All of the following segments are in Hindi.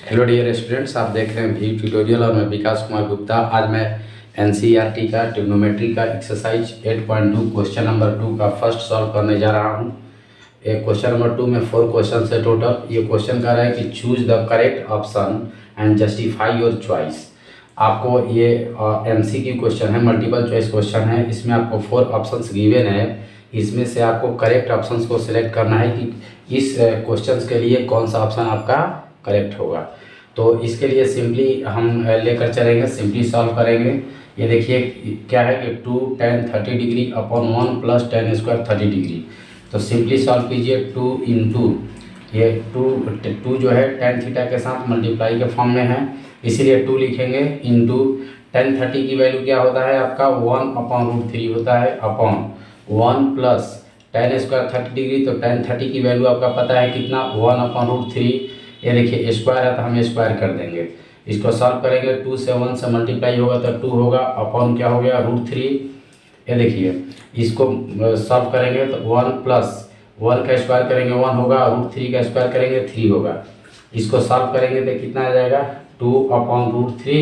हेलो डियर स्टूडेंट्स, आप देख रहे हैं भी ट्यूटोरियल और मैं विकास कुमार गुप्ता। आज मैं एनसीईआरटी का ट्रिग्नोमेट्री का एक्सरसाइज 8.2 क्वेश्चन नंबर 2 का फर्स्ट सॉल्व करने जा रहा हूं। एक क्वेश्चन नंबर 2 में 4 क्वेश्चन है टोटल। ये क्वेश्चन कह रहा है कि choose the correct option and justify your choice. आपको ये एमसीक्यू क्वेश्चन है, मल्टीपल चॉइस क्वेश्चन है। इसमें आपको 4 ऑप्शंस गिवन है। इसमें से आपको करेक्ट ऑप्शंस को सिलेक्ट करना है कि इस क्वेश्चन के लिए कौन सा ऑप्शन आपका करेक्ट होगा। तो इसके लिए सिंपली हम लेकर चलेंगे, सिंपली सॉल्व करेंगे। ये देखिए क्या है कि 2 tan 30 degree upon 1 plus tan square 30 degree. तो सिंपली सॉल्व कीजिए 2 इंटू ये 2 जो है tan थीटा के साथ मल्टीप्लाई के फॉर्म में है, इसीलिए 2 लिखेंगे इंटू tan 30 की वैल्यू क्या होता है आपका 1 अपॉन √3 होता है upon 1 plus tan square 30 degree. तो tan 30 की वैल्यू आपका पता है कितना 1 अपॉन √3। ये देखिए स्क्वायर है तो हम स्क्वायर कर देंगे। इसको सॉल्व करेंगे 2 से 1 से मल्टीप्लाई होगा तो 2 होगा अपॉन क्या हो गया √3। ये देखिए इसको सॉल्व करेंगे तो 1 प्लस 1 का स्क्वायर करेंगे 1 होगा, √3 का स्क्वायर करेंगे 3 होगा। इसको सॉल्व करेंगे तो कितना आ जाएगा 2 अपॉन √3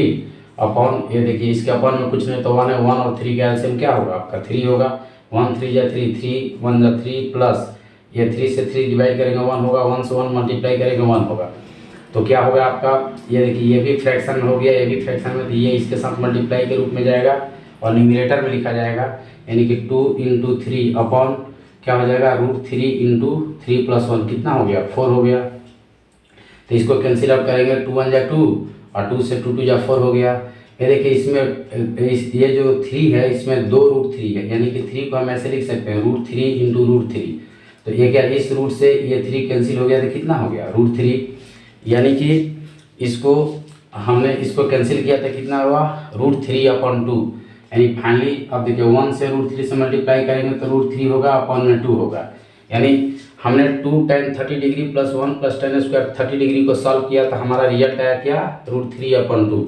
अपॉन ये देखिए इसके अपॉन में कुछ नहीं तो 1 है, 1 और 3 का एलसीएम क्या होगा आपका 3 होगा। 1 3 जा 3, 3 1 जा 3 प्लस ये 3 से 3 डिवाइड करेंगे 1 होगा, 1 से 1 मल्टीप्लाई करेंगे 1 होगा। तो क्या होगा आपका ये देखिए ये भी फ्रैक्शन में हो गया, ये भी फ्रैक्शन में, तो ये इसके साथ मल्टीप्लाई के रूप में जाएगा और न्यूमरेटर में लिखा जाएगा, यानी कि 2 इंटू 3 अपॉन क्या हो जाएगा √3 इंटू 3 प्लस 1 कितना हो गया 4 हो गया। तो इसको कैंसिल आउट करेंगे 2 1 जा 2 और 2 से 2 2 जा 4 हो गया। ये देखिए इसमें ये जो 3 है इसमें 2 √3 है, यानी कि 3 को हम ऐसे लिख सकते हैं √3 इंटू √3। तो ये क्या इस रूट से ये 3 कैंसिल हो गया तो कितना हो गया √3, यानी कि इसको हमने इसको कैंसिल किया तो कितना हुआ √3 अपॉन 2। यानी फाइनली अब देखिए 1 से √3 से मल्टीप्लाई करेंगे तो √3 होगा अपॉन में 2 होगा। यानी हमने 2 tan 30 degree plus 1 plus tan square 30 degree को सॉल्व किया तो हमारा रिजल्ट आया क्या √3 अपॉन 2।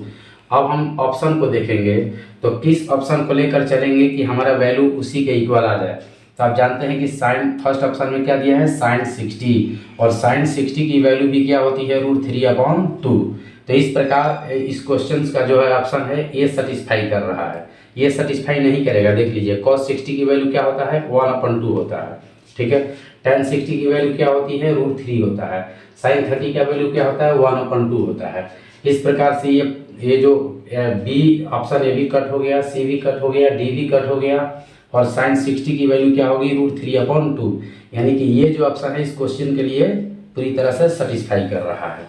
अब हम ऑप्शन को देखेंगे तो किस ऑप्शन को लेकर चलेंगे कि हमारा वैल्यू उसी के इक्वल आ जाए। तो आप जानते हैं कि साइन फर्स्ट ऑप्शन में क्या दिया है sin 60 और sin 60 की वैल्यू भी क्या होती है √3 अपॉन 2। तो इस प्रकार इस क्वेश्चन का जो है ऑप्शन है ये सेटिस्फाई कर रहा है, ये सेटिस्फाई नहीं करेगा। देख लीजिए cos 60 की वैल्यू क्या होता है 1 अपॉन 2 होता है, ठीक है। tan 60 की वैल्यू क्या होती है √3 होता है। sin 30 का वैल्यू क्या होता है 1 अपॉन 2 होता है। इस प्रकार से ये जो बी ऑप्शन ए भी कट हो गया, सी भी कट हो गया, डी भी कट हो गया और sin 60 की वैल्यू क्या होगी √3 अपॉन 2। यानी कि ये जो ऑप्शन है इस क्वेश्चन के लिए पूरी तरह से सेटिस्फाई कर रहा है।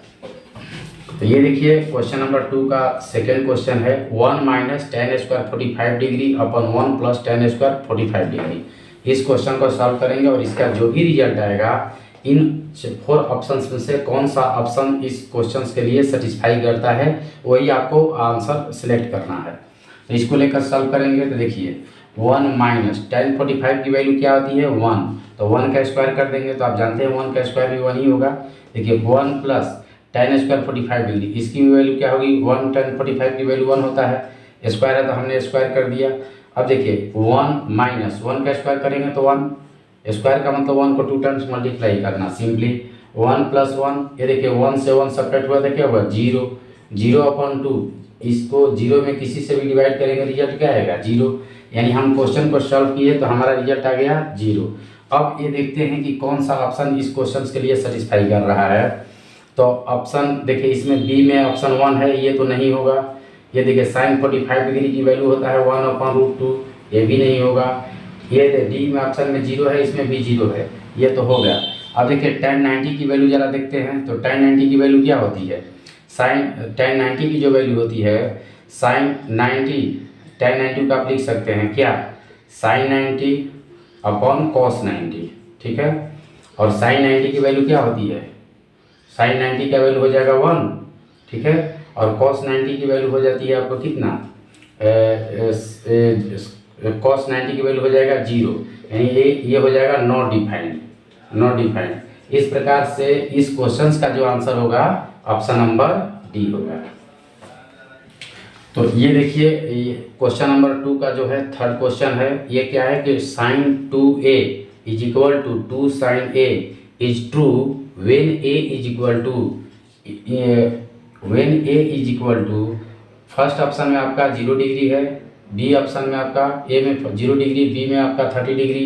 तो ये देखिए क्वेश्चन नंबर 2 का सेकेंड क्वेश्चन है 1 minus tan square 45 degree upon 1 plus tan square 45 degree. इस क्वेश्चन को सॉल्व करेंगे और इसका जो भी रिजल्ट आएगा इन 4 ऑप्शंस में से कौन सा ऑप्शन इस क्वेश्चन के लिए सेटिस्फाई करता है वही आपको आंसर सिलेक्ट करना है। तो इसको लेकर सॉल्व करेंगे तो देखिए 1 माइनस tan 45 की वैल्यू क्या होती है 1, तो 1 का स्क्वायर कर देंगे तो आप जानते हैं 1 का स्क्वायर भी 1 ही होगा। देखिए 1 प्लस tan स्क्वायर 45 डिग्री, इसकी वैल्यू क्या होगी 1 tan 45 की वैल्यू 1 होता है, स्क्वायर है तो हमने स्क्वायर कर दिया। अब देखिए 1 माइनस 1 का स्क्वायर करेंगे तो 1, स्क्वायर का मतलब 1 को 2 टाइम्स मल्टीप्लाई करना, सिंपली 1 प्लस 1। ये देखिए 1 से 1 सब्ट्रैक्ट हुआ तो क्या हुआ 0, 0 अपॉन 2। इसको 0 में किसी से भी डिवाइड करेंगे रिजल्ट क्या आएगा 0, यानी हम क्वेश्चन को सॉल्व किए तो हमारा रिजल्ट आ गया 0। अब ये देखते हैं कि कौन सा ऑप्शन इस क्वेश्चन के लिए सेटिस्फाई कर रहा है। तो ऑप्शन देखिए इसमें बी में ऑप्शन 1 है, ये तो नहीं होगा। ये देखिए sin 45 डिग्री की वैल्यू होता है 1 अपॉन √2, ये भी नहीं होगा। ये डी में ऑप्शन में 0 है, इसमें भी 0 है, ये तो हो गया। अब देखिए tan 90 की वैल्यू जरा देखते हैं तो tan 90 की वैल्यू क्या होती है tan 90 की जो वैल्यू होती है sin 90 tan 90 का आप लिख सकते हैं क्या sin 90 अपॉन cos 90, ठीक है। और sin 90 की वैल्यू क्या होती है sin 90 का वैल्यू हो जाएगा 1, ठीक है। और cos 90 की वैल्यू हो जाती है आपको कितना cos 90 की वैल्यू हो जाएगा 0, यानी ये हो जाएगा नॉट डिफाइंड। इस प्रकार से इस क्वेश्चन का जो आंसर होगा ऑप्शन नंबर डी होगा। तो ये देखिए क्वेश्चन नंबर 2 का जो है थर्ड क्वेश्चन है, ये क्या है कि sin 2a is equal to 2 sin a is true when a is equal to when a is equal to, first option में आपका 0 डिग्री है, बी ऑप्शन में आपका ए में 0 डिग्री, बी में आपका 30 degree,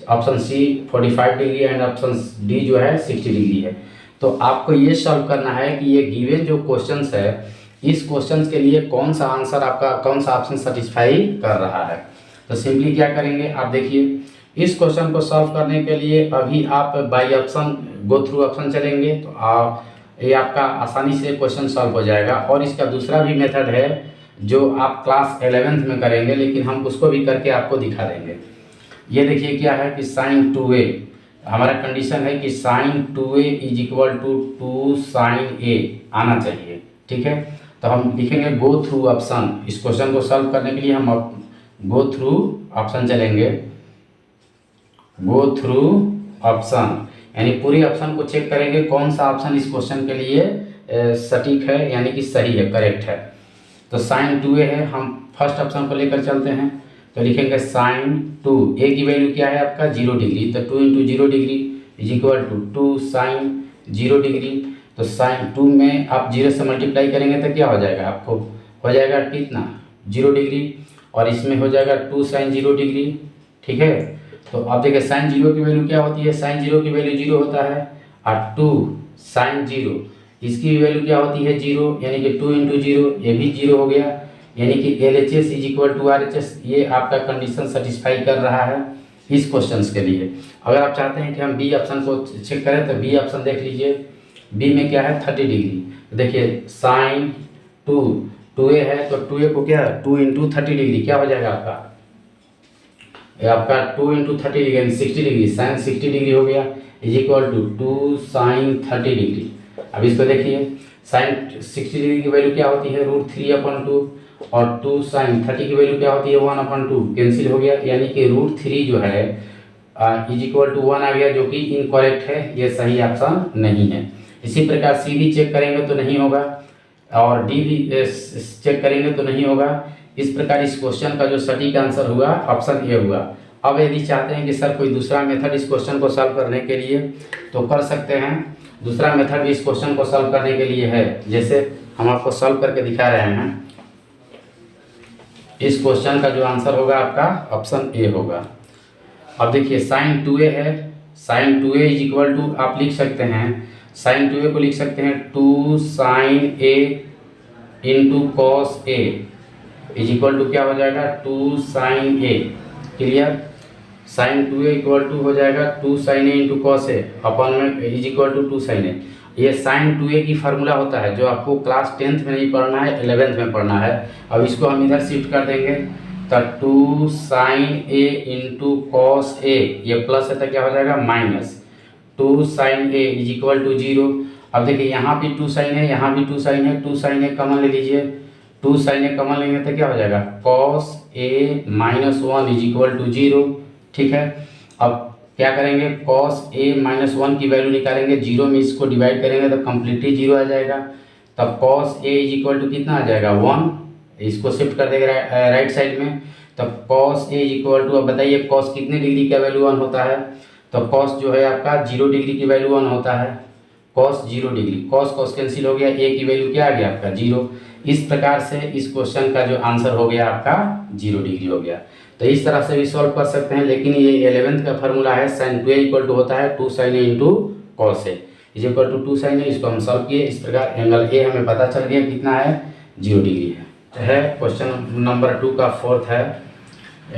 option C 45 degree and option D जो है 60 डिग्री है। तो आपको ये सॉल्व करना है कि ये गिवन जो क्वेश्चंस है, इस क्वेश्चंस के लिए कौन सा आंसर आपका, कौन सा ऑप्शन सेटिस्फाई कर रहा है। तो सिंपली क्या करेंगे, आप देखिए इस क्वेश्चन को सॉल्व करने के लिए अभी आप by option go through option चलेंगे तो ये आपका आसानी से क्वेश्चन सॉल्व हो जाएगा। और इसका दूसरा भी मेथड है जो आप क्लास 11th में करेंगे, लेकिन हम उसको भी करके आपको दिखा देंगे। ये देखिए क्या है कि साइन 2a, हमारा कंडीशन है कि sine 2a is equal to 2 sine a आना चाहिए, ठीक है। तो हम लिखेंगे गो थ्रू ऑप्शन, इस क्वेश्चन को सॉल्व करने के लिए हम गो थ्रू ऑप्शन चलेंगे, गो थ्रू ऑप्शन यानी पूरी ऑप्शन को चेक करेंगे कौन सा ऑप्शन इस क्वेश्चन के लिए सटीक है यानी कि सही है, करेक्ट है। तो साइन 2a है, हम फर्स्ट ऑप्शन को लेकर चलते हैं तो लिखेंगे साइन 2, ए की वैल्यू क्या है आपका 0 डिग्री, तो 2 into 0 degree is equal to 2 sine 0 degree. तो साइन 2 में आप 0 से मल्टीप्लाई करेंगे तो क्या हो जाएगा, आपको हो जाएगा कितना 0 डिग्री, और इसमें हो जाएगा 2 साइन 0 डिग्री, ठीक है। तो आप देखिए साइन 0 की वैल्यू क्या होती है, साइन 0 की वैल्यू 0 होता है, और 2 साइन 0 इसकी वैल्यू क्या होती है 0, यानी कि 2 इंटू 0 ये भी 0 हो गया, यानी कि LHS is equal to RHS। ये आपका कंडीशन सेटिस्फाई कर रहा है इस क्वेश्चंस के लिए। अगर आप चाहते हैं कि हम बी ऑप्शन को चेक करें तो बी ऑप्शन देख लीजिए, बी में क्या है 30 डिग्री। देखिए साइन 2a है तो 2a को क्या 2 इंटू 30 डिग्री क्या हो जाएगा आपका, आपका 2 इंटू 30 डिग्री यानी 60 डिग्री, साइन 60 डिग्री हो गया is equal to 2 sine 30 degree. अब इसको देखिए साइन 60 डिग्री की वैल्यू क्या होती है √3/2, और 2 साइन 30 की वैल्यू क्या होती है 1/2, कैंसिल हो गया, यानी कि √3 जो है इज इक्वल टू 1 आ गया, जो कि इनकरेक्ट है, ये सही ऑप्शन नहीं है। इसी प्रकार सी भी चेक करेंगे तो नहीं होगा, और डी भी चेक करेंगे तो नहीं होगा। इस प्रकार इस क्वेश्चन का जो सटीक आंसर हुआ ऑप्शन ए हुआ। अब यदि चाहते हैं कि सर कोई दूसरा मेथड इस क्वेश्चन को सॉल्व करने के लिए तो कर सकते हैं, दूसरा मेथड भी इस क्वेश्चन को सॉल्व करने के लिए है, जैसे हम आपको सॉल्व करके दिखा रहे हैं। इस क्वेश्चन का जो आंसर होगा आपका ऑप्शन ए होगा। अब देखिए साइन 2a है, sign 2a is equal to आप लिख सकते हैं, साइन 2a को लिख सकते हैं 2 sine a into cos a is equal to क्या हो जाएगा 2 sine a, clear. Sine 2a equal to हो जाएगा 2 sine a into cos a अपन में is equal to 2 sine a। ये साइन 2a की फार्मूला होता है जो आपको क्लास 10th में नहीं पढ़ना है, 11th में पढ़ना है। अब इसको हम इधर शिफ्ट कर देंगे तो 2 sine a into cos a, ये प्लस है तो क्या हो जाएगा minus 2 sine a is equal to 0। अब देखिए यहाँ भी 2 साइन है, यहाँ भी 2 साइन है, 2 साइन a कॉमन ले लीजिए, 2 साइन a कॉमन लेंगे तो क्या हो जाएगा cos a minus 1 is equal to 0, ठीक है। अब क्या करेंगे कॉस a माइनस 1 की वैल्यू निकालेंगे, 0 में इसको डिवाइड करेंगे तो कम्प्लीटली 0 आ जाएगा। तब cos a is equal to कितना आ जाएगा 1, इसको शिफ्ट कर देगा राइट साइड में। तब cos a is equal to, अब बताइए कॉस कितने डिग्री का वैल्यू 1 होता है, तो कॉस जो है आपका 0 डिग्री की वैल्यू 1 होता है, cos 0 degree, cos cos cancel हो गया, a की वैल्यू क्या आ गया आपका 0। इस प्रकार से इस क्वेश्चन का जो आंसर हो गया आपका 0 डिग्री हो गया। तो इस तरह से भी सॉल्व कर सकते हैं, लेकिन ये 11th का फार्मूला है, साइन 2a इक्वल टू होता है 2 sine a into cos a is equal to 2 sine a। इसको हम सॉल्व किए, इस प्रकार एंगल a हमें पता चल गया कितना है 0 डिग्री है। क्वेश्चन नंबर 2 का फोर्थ है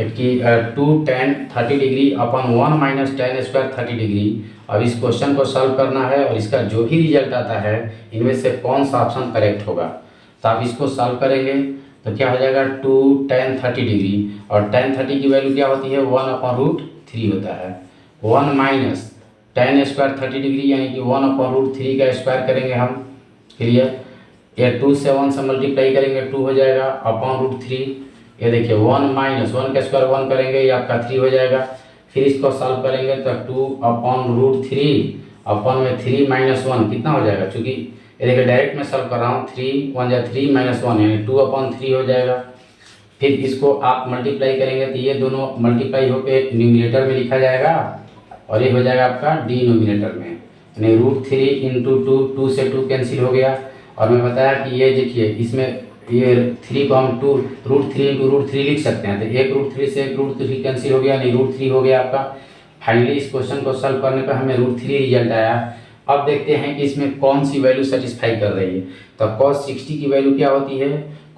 कि 2 tan 30 डिग्री अपन 1 माइनस tan स्क्वायर 30 डिग्री। अब इस क्वेश्चन को सॉल्व करना है और इसका जो भी रिजल्ट आता है इनमें से कौन सा ऑप्शन करेक्ट होगा। तो आप इसको सॉल्व करेंगे तो क्या हो जाएगा 2 tan 30 डिग्री, और tan 30 की वैल्यू क्या होती है 1/√3 होता है, 1 माइनस tan स्क्वायर 30 डिग्री यानी कि 1/√3 का स्क्वायर करेंगे हम, क्लियर। ये 2 से 1 से मल्टीप्लाई करेंगे 2 हो जाएगा /√3। ये देखिए 1 माइनस 1 का स्क्वायर 1 करेंगे ये आपका 3 हो जाएगा। फिर इसको सॉल्व करेंगे तो 2/√3 अपन में 3 माइनस 1 कितना हो जाएगा, चूँकि ये देखिए डायरेक्ट मैं सॉल्व कर रहा हूँ, 3 1 जा 3 माइनस 1 यानी 2/3 हो जाएगा। फिर इसको आप मल्टीप्लाई करेंगे तो ये दोनों मल्टीप्लाई होकर न्यूमिनेटर में लिखा जाएगा और ये हो जाएगा आपका डिनोमिनेटर में, यानी √3 इंटू 2, 2 से 2 कैंसिल हो गया, और मैं बताया कि ये देखिए इसमें ये 3 को हम √3 इंटू √3 लिख सकते हैं। तो एक √3 से एक √3 कैंसिल हो गया, नहीं √3 हो गया आपका। फाइनली इस क्वेश्चन को सॉल्व करने पर हमें √3 रिजल्ट आया। अब देखते हैं कि इसमें कौन सी वैल्यू सेटिस्फाई कर रही है। तो cos 60 की वैल्यू क्या होती है?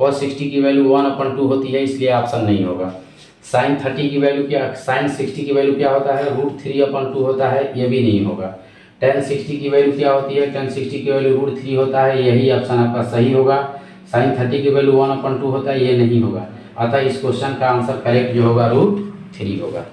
cos 60 की वैल्यू 1/2 होती है, इसलिए ऑप्शन नहीं होगा। sin 30 की वैल्यू क्या, sin 60 की वैल्यू क्या होता है? √3/2 होता है, ये भी नहीं होगा। tan 60 की वैल्यू क्या होती है? tan 60 की वैल्यू √3 होता है, यही ऑप्शन आपका सही होगा। sin 30 की वैल्यू 1/2 होता है, ये नहीं होगा। अतः इस क्वेश्चन का आंसर करेक्ट जो होगा √3 होगा।